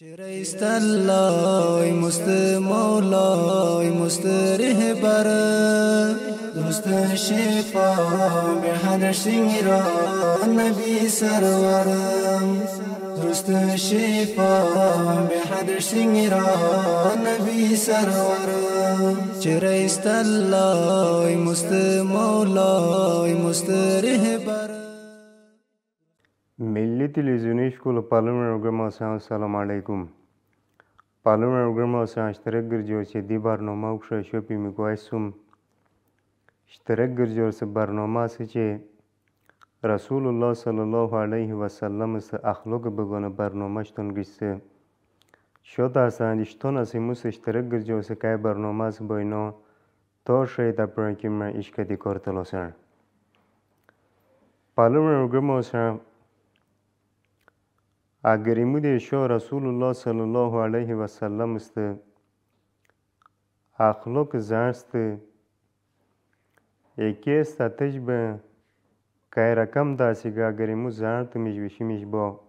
چرایست الله مست مولای مست رهبر دوست شفا به هر شنگرا نبی سرورم دوست شفا به هر شنگرا نبی سرورم چرایست الله مست مولای مست رهبر. Milli Televizyonu Şkolu Parliament Programı Selamun Aleyküm. Parliament Programı اشتراک گرجورچه دی برنامه وکشه شوپی میگویسم اشتراک گرجورچه برنامه است که رسول الله صلی الله علیه و سلم است اخلاق بگونه برنامه شتون گیسته شد هستند اشتون است موس اشتراک گرجورچه که برنامه است باینا تا شاید پرکی من اشکتی کارتلاسن Parliament Programı اگر ایمود شو رسول الله صلی الله علیه و سلم است اخلاق زنست یکی است تجبه که رقم داستی که اگر ایمود زنت میش با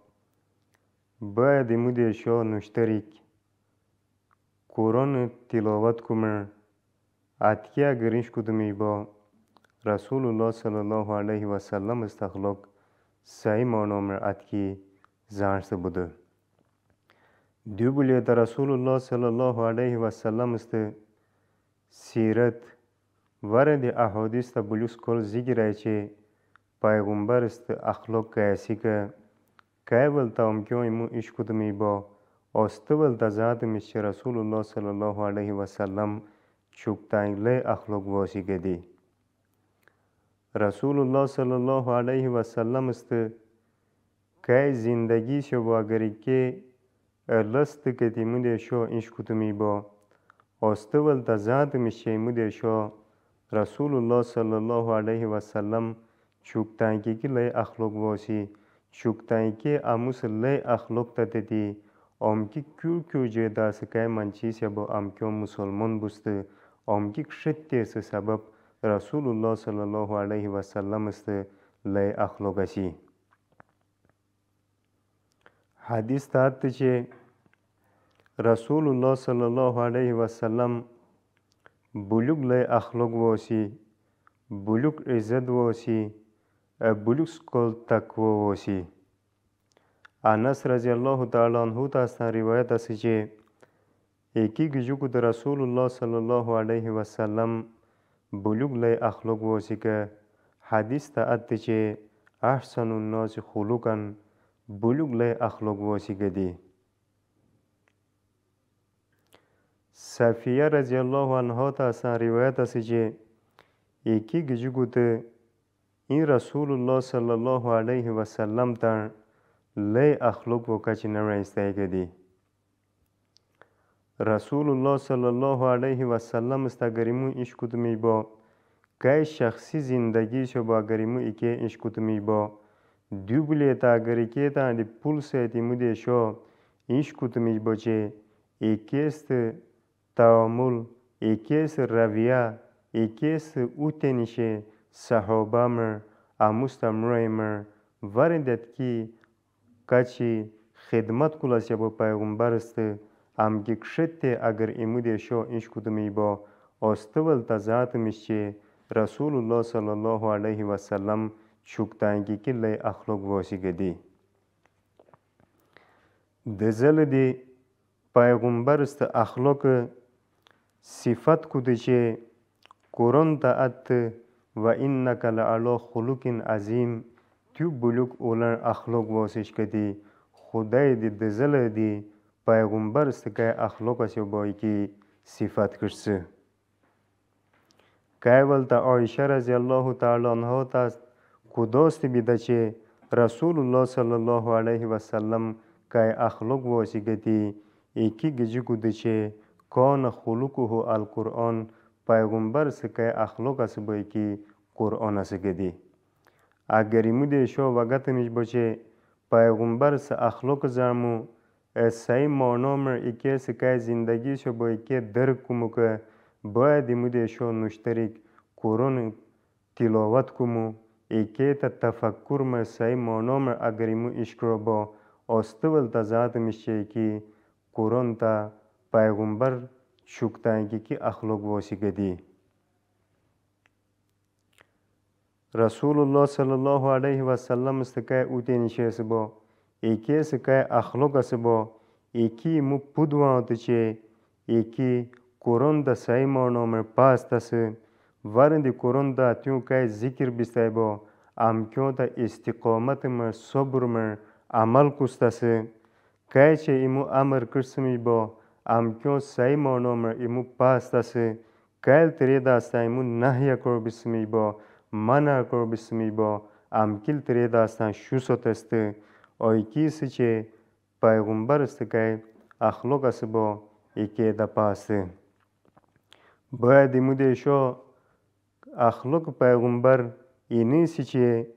باید ایمود شو نشتریک قرآن تلاوت کمر اتکی اگر اینش کدومی با رسول الله صلی الله علیه و سلم است اخلاق سعی مانامر اتکی زانست بوده. دیوبلیت رسول الله صلی الله علیه و سلم است سیرت ورد احادیث تا بلوس کل زیگره چه پیغمبر است اخلاق کیسی که اول تا امکان مو ایش کدومی با استول تا ذات میشه رسول الله صلی الله علیه و سلم چوکتنگله اخلاق واسی گدی. رسول الله صلی الله علیه و سلم است که زندگی شو باگری که لست که تیموده شو اینش کتومی با استول تا ذات میشه موده شو رسول الله صلی الله علیه و سلم چوکتنگی که لی اخلاق واسی چوکتنگی اموس لی اخلاق تا دیدی امکی کیو جه داست که منچیس یا با امکان مسلمان بسته امکی کشتی است سبب رسول الله صلی الله علیه و سلم است لی اخلاق اسی حدیث تاعت چه رسول الله صلی الله علیه و سلم بلوغ لی اخلاق واسی بلوغ عزت واسی بلوغ سکل تقوی واسی انس رضی الله تعالی عنه تاستان روایت است چه یکی گجو کد رسول الله صلی الله علیه و سلم بلوغ لی اخلاق واسی که حدیث تاعت چه احسن الناس خلقا بلوغ لی اخلاق واسی گدی. صفیه رضی الله عنها تا اصلا روایت است که یکی گجو گوته این رسول الله صلی الله علیه و سلم تا لی اخلاق و کچی نرسته گدی. رسول الله صلی الله علیه و سلم است گریمو ایش کدومی با که شخصی زندگی شو با گریمو ایکه ایش کدومی با دیوبلیت اگری که تا دی پول سیتی موده شو ایش کتمیش باچه ایکی است تعامل ایکی است رویه ایکی است اوتنیشه صحابه مر اموست امروی مر وردت کی کچی خدمت کلاس با پیغمبر است امگی کشتی اگر ایموده شو ایش کتمی با استول تا ذات میشه رسول الله صلی الله علیه و سلم چوکتنگی که لی اخلاق واسی گدی. دزل دی پیغمبر است اخلاق صفت کده چه قرآن تا ات و اینک لعلا خلق عظیم تو بلوک اولن اخلاق واسیش کدی خدای دی دزل دی پیغمبر است که اخلاق اسی بایی که صفت کرسه. که اول تا عایشه رضی الله تعالی عنها تا کداست بیده چه رسول الله صلی الله علیه و سلم که اخلاق واسی گدی ایکی گجی کده چه کان خلقه القرآن پیغمبر است که اخلاق است بایی که قرآن است گدی. اگر ایموده شو وقت میش باشه پیغمبر است اخلاق زرمو سعی مانامر ایکی است که زندگی شو بایی که درک کمو که باید ایموده شو نشتریک قرآن تلاوت کمو ایکی تا تفکر سعی مانامر اگر ایمو اشکرا با استول تا ذات میشه که قرآن تا پیغمبر شکتانگی کی اخلاق واسی کدی. رسول الله صلی الله علیه و سلم استکای اوتینیشه سبا ایکی سکای اخلاق سبا ایکی مو پودوان تچه ایکی قرآن دا سای مانامر پاس تس ورندی قرآن دا تیون کای ذکر بیستای با امکیو دا استقامت مر صبر مر عمل کستس کای چه ایمو امر کرسمی با امکیو سای مانامر ایمو پاس تس کایل تری داستا ایمو نحیا کر بسمی با منع کر بسمی با امکیل تری داستان شوسوت است ایکی سچه پیغمبر است که اخلاق است با ایکی دا پاست باید ایمو دیشو اخلاق پیغمبر اینی سچه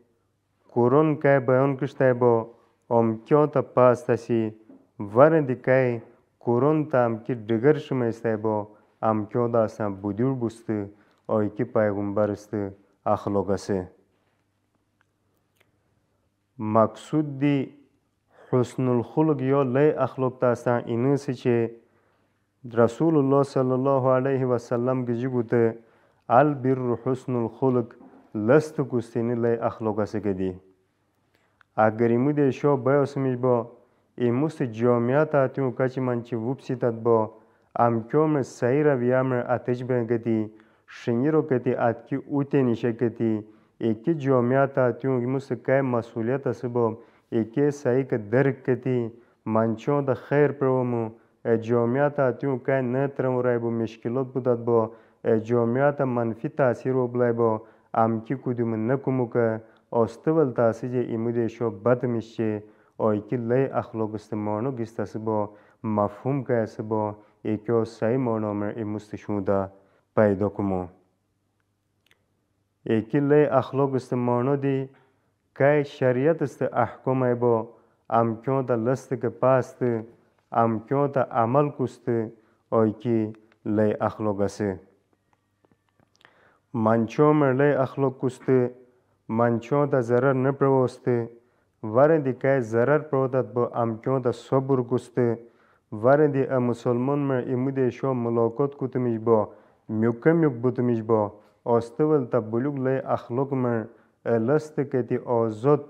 قرآن که بیان کشتای با امکیو تا پاست اسی ورندی که قرآن تا امکی دگر شمایستای با امکیو داستان بودور بست ایکی پیغمبر است اخلاق است. مقصود دی حسن الخلق یا لی اخلاق داستان اینه سچه رسول الله صلی الله علیه و سلم گجی گوته البر حسن الخلق لست گستینی لی اخلاق است کدی. اگر ایمو دیشو بیاسمیش با ایموست جامعات آتیون کچی منچی وپسیتت با امکیوم سعی رویامر اتج بینگدی شنگی رو کتی اتکی اوتی نیشه کتی ایکی جامعات آتیون ایموست که مسئولیت است با ایکی سعی که درک کتی منچون دا خیر پرومو جامعات آتیون که نترم رای با مشکلات بودد با جامعات منفی تاثیر و بلای با امکی کدوم نکمو که استول تاثیر ایمو دیشو بد میشه ایکی لی اخلاق استمانو گست است با مفهوم که است با ایکی سعی مانامر ایموست شونده پیدا کمو ایکی لی اخلاق استمانو دی که شریعت است احکام با امکیون دا لست که پاست امکیون دا عمل کست ایکی لی اخلاق است منچومر لی اخلاق کست منچون دا ضرر نپروست ورندی که ضرر پرودد با امکیون دا صبر کست ورندی مسلمان مر ایمو دیشو ملاقات کتمیش با میوکم یک بودمیش با استول تا بلوگ لی اخلاق مر لست کتی آزاد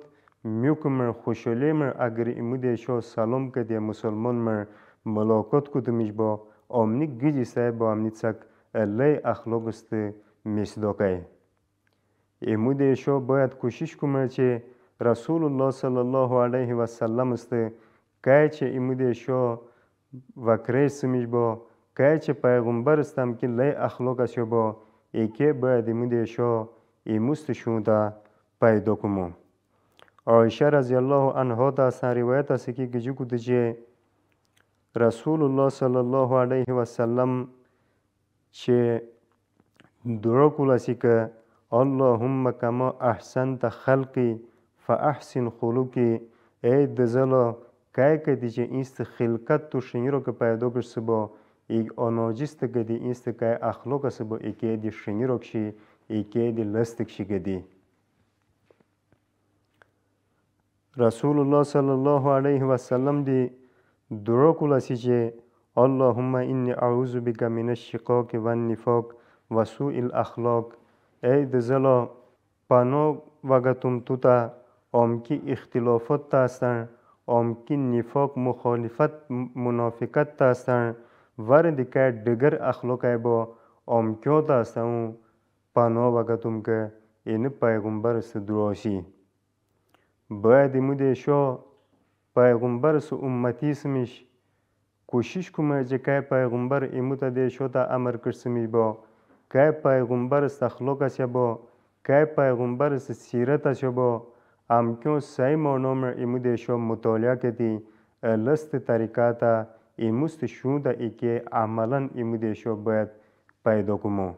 میوکم مر خوشحالی مر اگر ایمو دیشو سلام کتی مسلمان مر ملاقات کتمیش با امنی گیجی سای با امنی تسک لی اخلاق است مصداقی ایمو دیشو باید کوشش کنم چه رسول الله صلی الله علیه و سلم است که چه ایمو دیشو وکره سمیش با که چه پیغمبر استم که لی اخلاق است با ایکی باید ایمو دیشو ایموست شونده پیدا کنم. عایشه رضی الله عنها داستان روایت است که گجو کده چه رسول الله صلی الله علیه و سلم چه دعا کلاسی که اللهم کما احسنت خلقی فاحسن خلقی ای دزلا که کدی چه اینست خلقت تو شنی رو که پیدا کرد با ایک آناجیست کدی اینست که اخلاق است با ایکی دی شنی رو کشی ایکی دی لست کشی کدی. رسول الله صلی الله علیه و سلم دی دعا کلاسی چه اللهم انی اعوذ بک من الشقاق و النفاق و سوء الاخلاق ای دزلا پناه وگتم توتا امکی اختلافات تاستن امکی نفاق مخالفت منافقت تاستن ورندی که دگر اخلاق با امکیو تاستن پناه وگتم که این پیغمبر است درواشی باید ایمو دیشو پیغمبر است امتی سمیش کوشش کنم که پیغمبر ایمو تا دیشو تا امر کرسمی با که پیغمبر است اخلاق است با که پیغمبر است سیرت است با امکیون سعی مانامر ایمو دیشو مطالعه کدی لست طریقاتا ایموست شونده ایکی عملا ایمو دیشو باید پیدا کنم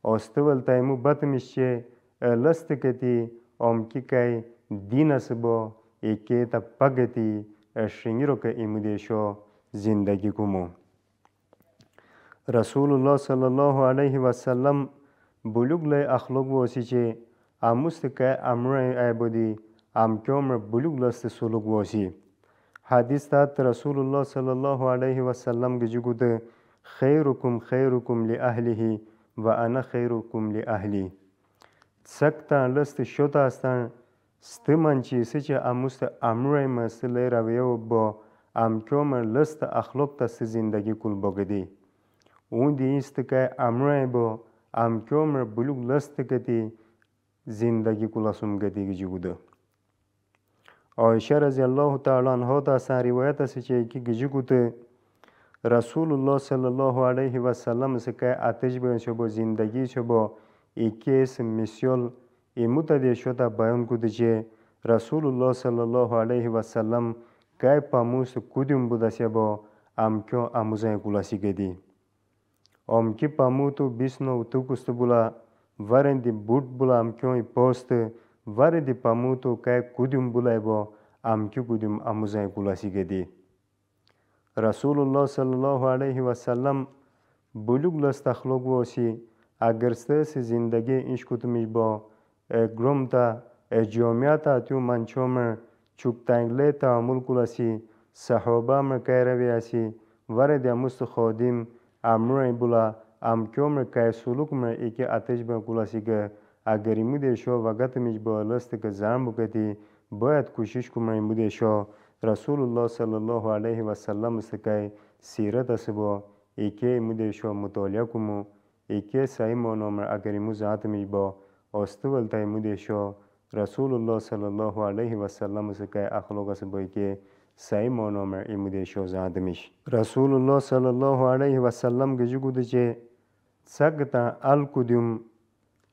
استول تا ایمو بطمیش چه لست کدی امکی که دین است با ایکی تا پگتی شنگی رو که ایمو دیشو زندگی کنم. رسول الله صلی الله علیه و سلم بلوغ لی اخلاق واسی چه اموست که امر ای بودی امکیومر بلوغ لست سلوک واسی حدیث تات رسول الله صلی الله علیه و سلم گجگوده خیرکم خیرکم لأهله و انا خیرکم لأهلی. سکتان لست شوتا استان ستمانچی سچ اموست امروی مسئله رویه با امکوم لست اخلاق تست زندگی کل بگدی. اون دیست که امروی با امکوم بلوک لست کتی زندگی کلاسم گدی گجگوده. عایشه رضی الله تعالی عنها تا سن روایت است که گجگوده رسول الله صلی الله علیه و سلم سکه آتش بینشو با زندگی شو با ایکیس میسیول ایموتا شده بیان کده چه رسول الله صلی الله علیه و سلم که پاموس کدیم بوده با امکو اموزه کلاسی گدی. امکی پاموتو بیسنو تو کست بولا ورندی بوت بولا امکوی پوست وردی پاموتو که کدیم بولا با امکی کدیم اموزه کلاسی گدی. رسول الله صلی الله علیه و سلم بلوغ لست اخلاق واسی اگر ستس زندگی ایش کتمیش با گروم تا جامعه تیو منچوم چوک تنگله تعامل کلاسی صحابه مرکای رویاسی ورد اموست خادم امروی بولا امکو مرکای سلوک مر ایکی آتش با کلاسی که اگر ایموده شو وقت میش با لست که زرم بکتی باید کوشش کنم ایموده شو رسول الله صلی الله علیه و سلم استکای سیرت است با ایکی ایموده شو مطالعه کنم ایکی سعی مانامر اگر ایمو ذات میش با استول تا ایموده شو رسول الله صلی الله علیه و سلم استکای اخلاق است با ایکی سعی مانامر ایموده شو ذات میش رسول الله صلی الله علیه و سلم گجو گوده چه سگتا الکدیم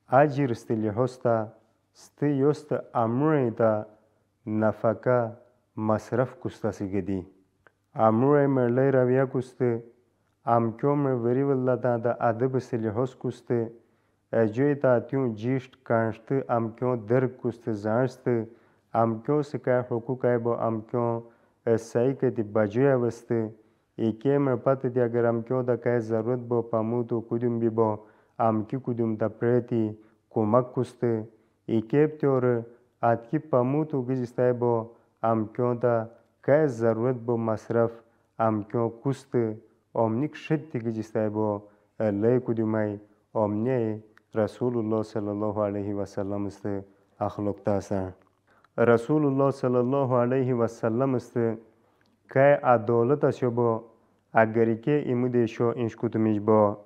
اجر استلی هستا ستی یست امروی تا نفقه مصرف کستاسی گدی. امروی مرلی رویه کسته امکو مر وری والله دا ادب استلی هست کسته اجوی تا تیون جیشت کنشت امکو درک کسته زنشت امکو سکای حقوقای با امکو سعی کتی بجوی وسته ایکی مر پت دی اگر امکو دا که ضرورت با پاموتو کدوم بی با امکی کدوم دا پریتی کمک کسته ایکی بتور اتکی پاموتو گزیستای با امکو دا که ضرورت با مصرف امکو کسته امنیک شدی گزیستای با لای کدومای امنی رسول الله صلی الله علیه و سلم است اخلاق تاسن رسول الله صلی الله علیه و سلم است که عدالت شو با اگری که ایموده شو اینش کتمیش با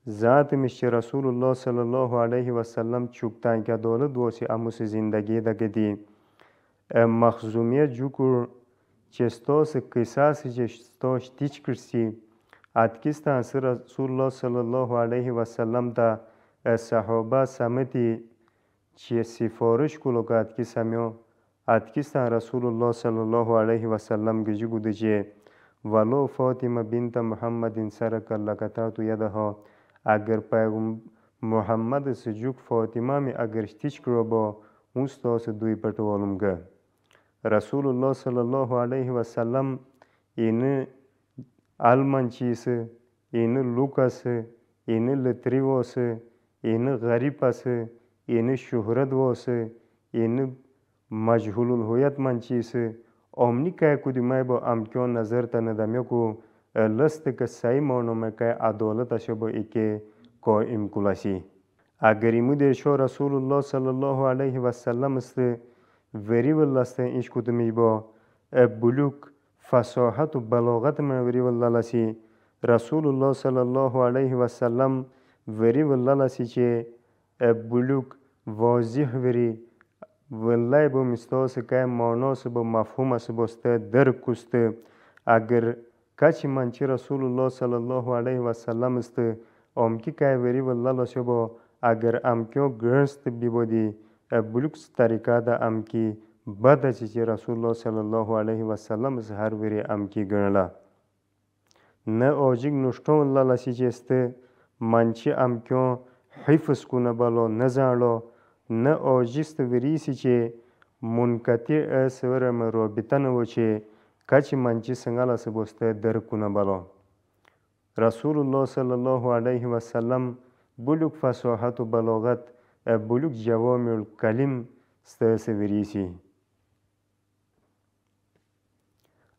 ذات میشه رسول الله صلی الله علیه و سلم چوکتن که عدالت واسی اموس زندگی دا گدی مخزومیت جوکر چستاس قصاصی چستاش تیچ کرسی اتکستان سر رسول الله صلی الله علیه و سلم دا صحابه سمتی چه سفارش کلو که اتکی سمیو اتکستان رسول الله صلی الله علیه و سلم گجی گوده چه ولو فاطمه بنت محمد سرک لکتاتو یدها اگر پیغم محمد سجوک فاطمه می اگر شتیچ کرو با مستاس دوی پرتوالم گه رسول الله صلی الله علیه و سلم این آلمان چیز این لوکاس این لطری واس این غریب است این شهرت واس این مجهول الهویت من چیز امنی که کدومای با امکان نظر تا ندمیو کو لست که سعی مانومه که عدالت شو با ایک قائم کلاسی اگر ایموده شو رسول الله صلی الله علیه و سلم است وری والله است ایش کدومی با بلوک فصاحت و بلاغت من وری والله لسی رسول الله صلی الله علیه و سلم وری والله لسی چه بلوک واضح وری والله با مستاس که معناس با مفهوم است باسته درک کست اگر کچی منچی رسول الله صلی الله علیه و سلم است امکی که وری والله لسی با اگر امکیو گرست بی بودی بلوکس طریقه دا امکی بده چی رسول الله صلی الله علیه و سلم است هر وری امکی گرنلا نه آجیگ نشتون والله لسی چی است منچی امکیو حفظ کنه بالا نزارلا نه آجیست وریسی چه منقطع سورم رابطن و چه کچی منچی سنگل است بسته درک کنه بالا رسول الله صلی الله علیه و سلم بلوک فصاحت و بلاغت بلوک جوامع الکلم ستایس وریسی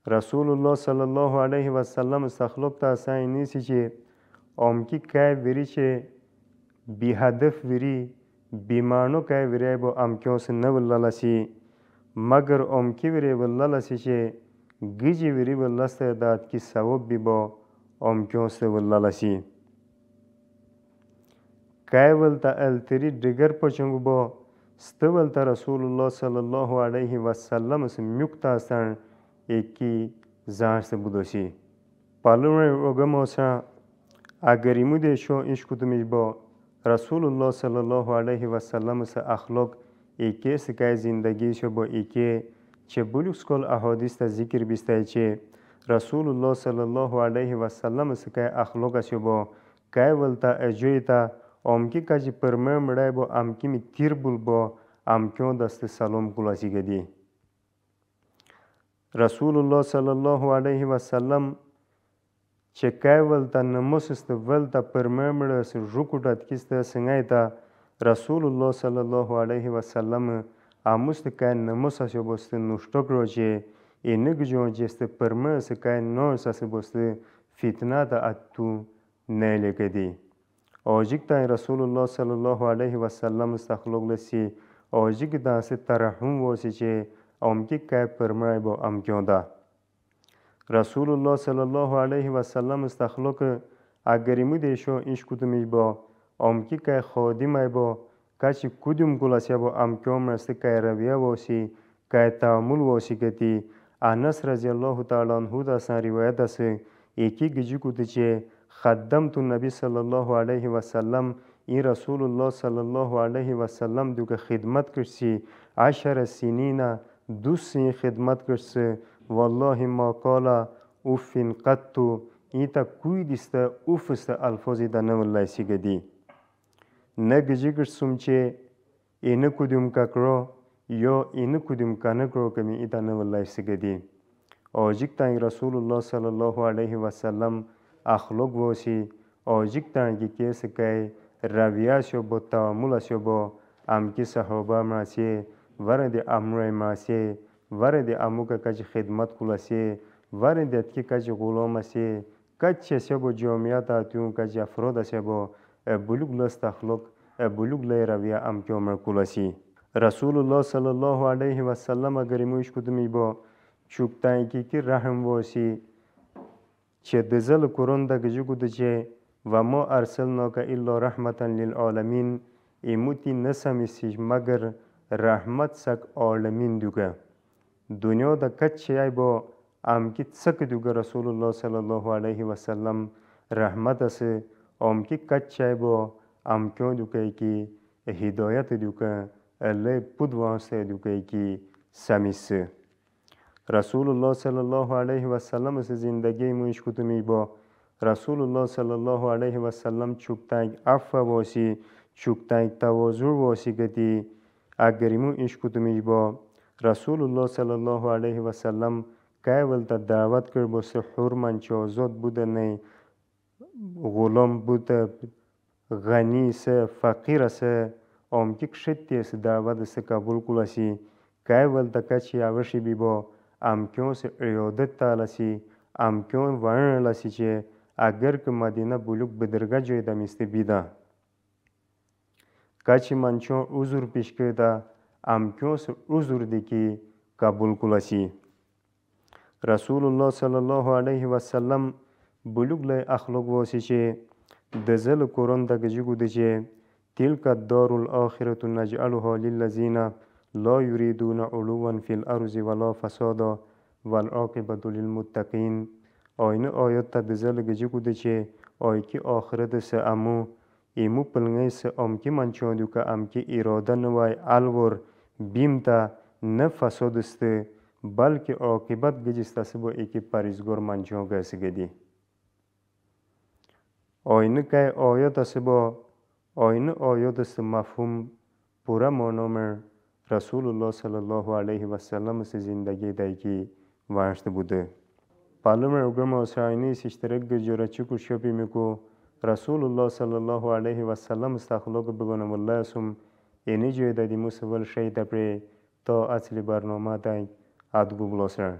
رسول الله صلی الله علیه و سلم استخلق تا سعی نیستی که آمکی که وری چه بی هدف وری بیمانو که وری با امکیاس نولالسی مگر آمکی وری ولالسی چه گیجی وری ولست داد کی ثواب بی با امکیاس ولالسی که ولتا التری دگر پچنگو با ستولتا رسول الله صلی الله علیه و سلم سمیکتا سن یکی زارس بودوسی پالومه اوگموسا اگریمو دیشو اشکوتمیش با رسول الله صلی الله علیه و سلم س اخلاق یکی سکای زندگی شو با یکی چه بلوکس کل احادیث تا ذکر بیسته چه رسول الله صلی الله علیه و سلم سکای اخلاق شو با که ولتا اجویتا امکی کجی پرمه مڑای با امکی می تیر بول با امکیون دست سلام کلاسی گدی رسول الله صلی الله علیه و سلم چه که ولتا نموس است ولتا پرمه مڑا س رکوٹات کست سنگایتا رسول الله صلی الله علیه و سلم آموست که نموس است بست نشتک رو چه اینک جو جست پرمه است که نوس است بست فتنه تا اتو نیله کدی آجیک تا رسول الله صلی الله علیه و سلم استخلق لسی آجیک تا س ترحم واسی چه امکی که پرمه با امکیون دا رسول الله صلی الله علیه و سلم استخلق اگریمو دیشو ایش کدومی با امکی که خادم با کچی کدوم گلاسیا با امکیون مرسته که رویه واسی که تعامل واسی کتی انس رضی الله تعالی عنہ دستان روایت است یکی گجی کده چه خدمت النبی صلی الله علیه و سلم این رسول الله صلی الله علیه و سلم دو که خدمت کرسی 10 سنین 2 سنین خدمت کرسی والله ما قال اوفین قطو ایتا کوی دیسته اوفست الفاظی دا نوالله سیگدی نگجی کرسم چه اینه کدوم ککرو یا اینه کدوم کنکرو کمی ایتا نوالله سیگدی آجیک تا رسول الله صلی الله علیه و سلم اخلاق واسی آجیک تا یکی سکای رویاشو با تعاملشو با امکی صحابه مرسی ورد امر مرسی ورد امو که کج خدمت کلاسی ورد کی کج غلام سی کج شه با جامعیت اتون کج افراد شه با بلوغ لست اخلاق بلوغ لی رویه امکی عمر کلاسی رسول الله صلی الله علیه و سلم اگریموش کدومی با چوکتایی کی رحم واسی چه دزل قرآن دا گجو کده چه و ما ارسلناک الا رحمتا للعالمین ایموتی نسمیسیش مگر رحمت سک عالمین دوگه دنیا دا کچه با امکی تسک دوگه رسول الله صلی الله علیه و سلم رحمت است امکی کچه با امکیون دوگه کی هدایت دوگه الله بود واسه دوگه کی سمیس رسول الله صلی الله علیه و سلم از زندگی مویش کدومی با رسول الله صلی الله علیه و سلم چوکتنگ عفو واسی چوکتنگ تواضع واسی گدی اگریمو ایش کدومی با رسول الله صلی الله علیه و سلم که ولتا دعوت کرد با سحور من چه آزاد بوده نه غلام بوده غنی سه فقیر سه امکی کشتی سه دعوت سه قبول کلاسی که ولتا کچی عوشی بی با امکیون سه عیادت تالسی امکیون ورن لسی چه اگر که مدینه بلوک بدرگاه جای دمیسته بیده کچی منچون عذر پیش کرده امکیون سه عذر دی که قبول کلاسی رسول الله صلی الله علیه و سلم بلوک لی اخلاق واسی چه دزل قرآن دا گجی گوده چه تلک الدار الاخرة نجعلها للذین لا یریدون علوا فی الارض ولا فسادا والعاقبة للمتقین آینه آیات تا دزل گجی گوده چه آیکی آخرت سه امو ایمو پلنگی سه امکی منچون دو که امکی اراده نوای الور بیم تا نه فساد استه بلکه عاقبت گجسته سه با ایکی پریزگار منچون گیسه گدی آینه که آیات سه با آینه آیات سه مفهوم پورا مانامر رسول الله صلی الله علیه و سلم سه زندگی دایکی وانشته بوده پالمر اگرم آساینی سیشترک گجوره چکو شپی میکو رسول الله صلی الله علیه و سلم استخلاق بگنم الله سم اینی جوی دادی موسول شیده پری تا اصلی برنامه دای ادگو بلاسر